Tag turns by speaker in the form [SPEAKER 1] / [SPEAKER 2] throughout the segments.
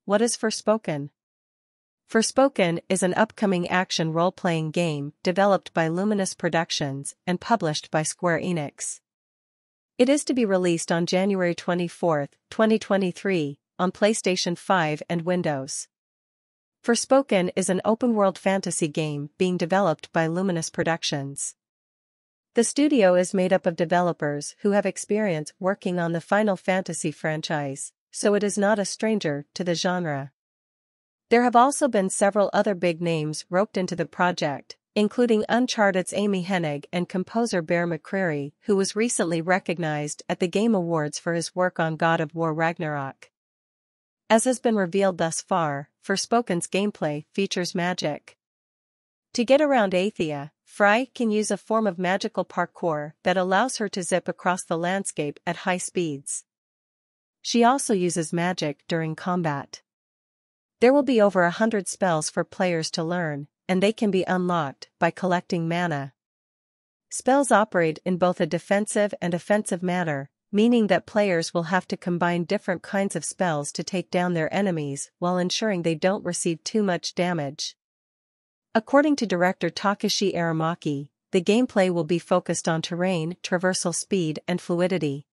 [SPEAKER 1] What is Forspoken? Forspoken is an upcoming action role-playing game developed by Luminous Productions and published by Square Enix. It is to be released on January 24, 2023, on PlayStation 5 and Windows. Forspoken is an open-world fantasy game being developed by Luminous Productions. The studio is made up of developers who have experience working on the Final Fantasy franchise, so it is not a stranger to the genre. There have also been several other big names roped into the project, including Uncharted's Hennig and composer Bear McCreary, who was recently recognized at the Game Awards for his work on God of War Ragnarok. As has been revealed thus far, Forspoken's gameplay features magic. To get around Athia, Frey can use a form of magical parkour that allows her to zip across the landscape at high speeds. She also uses magic during combat. There will be over 100 spells for players to learn, and they can be unlocked by collecting mana. Spells operate in both a defensive and offensive manner, meaning that players will have to combine different kinds of spells to take down their enemies while ensuring they don't receive too much damage. According to director Takashi Aramaki, the gameplay will be focused on terrain, traversal speed, and fluidity.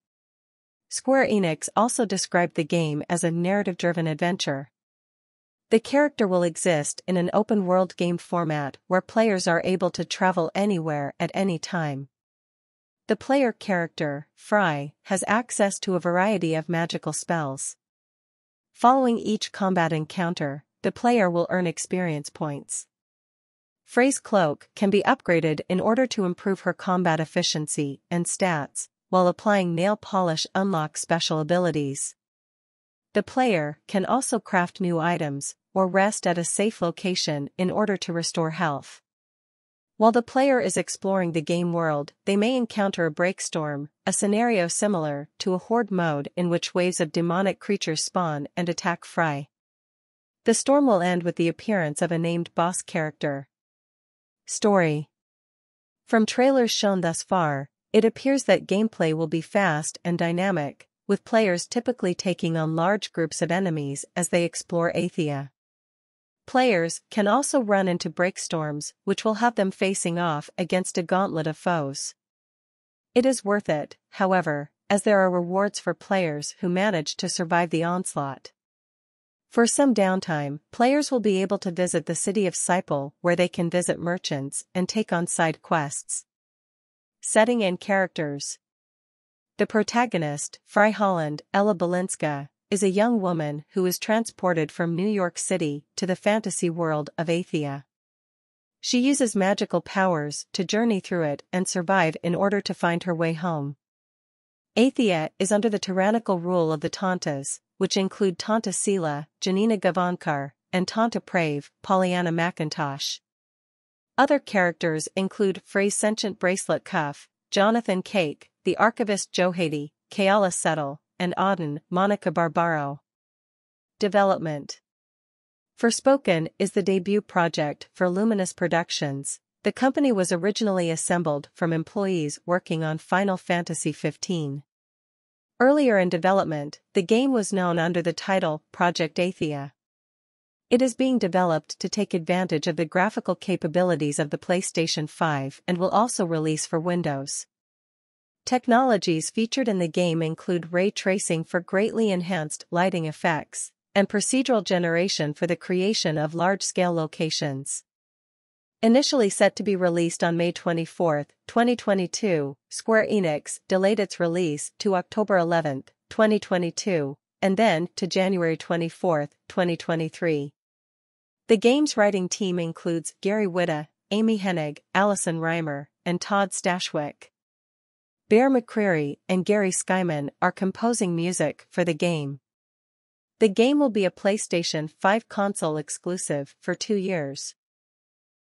[SPEAKER 1] Square Enix also described the game as a narrative-driven adventure. The character will exist in an open-world game format where players are able to travel anywhere at any time. The player character, Frey, has access to a variety of magical spells. Following each combat encounter, the player will earn experience points. Frey's cloak can be upgraded in order to improve her combat efficiency and stats, while applying nail polish unlocks special abilities. The player can also craft new items, or rest at a safe location in order to restore health. While the player is exploring the game world, they may encounter a breakstorm, a scenario similar to a horde mode in which waves of demonic creatures spawn and attack Frey. The storm will end with the appearance of a named boss character. Story. From trailers shown thus far, it appears that gameplay will be fast and dynamic, with players typically taking on large groups of enemies as they explore Athia. Players can also run into breakstorms, which will have them facing off against a gauntlet of foes. It is worth it, however, as there are rewards for players who manage to survive the onslaught. For some downtime, players will be able to visit the city of Sipel, where they can visit merchants and take on side quests. Setting and characters. The protagonist, Frey Holland, Ella Balinska, is a young woman who is transported from New York City to the fantasy world of Athia. She uses magical powers to journey through it and survive in order to find her way home. Athia is under the tyrannical rule of the Tantas, which include Tanta Sela, Janina Gavankar, and Tanta Prave, Pollyanna McIntosh. Other characters include Frey's sentient bracelet Cuff, Jonathan Cake, the archivist Joe Haiti, Kayala Settle, and Auden, Monica Barbaro. Development. Forspoken is the debut project for Luminous Productions. The company was originally assembled from employees working on Final Fantasy XV. Earlier in development, the game was known under the title Project Athia. It is being developed to take advantage of the graphical capabilities of the PlayStation 5 and will also release for Windows. Technologies featured in the game include ray tracing for greatly enhanced lighting effects, and procedural generation for the creation of large-scale locations. Initially set to be released on May 24, 2022, Square Enix delayed its release to October 11, 2022, and then to January 24, 2023. The game's writing team includes Gary Whitta, Amy Hennig, Allison Reimer, and Todd Stashwick. Bear McCreary and Gary Skyman are composing music for the game. The game will be a PlayStation 5 console exclusive for 2 years.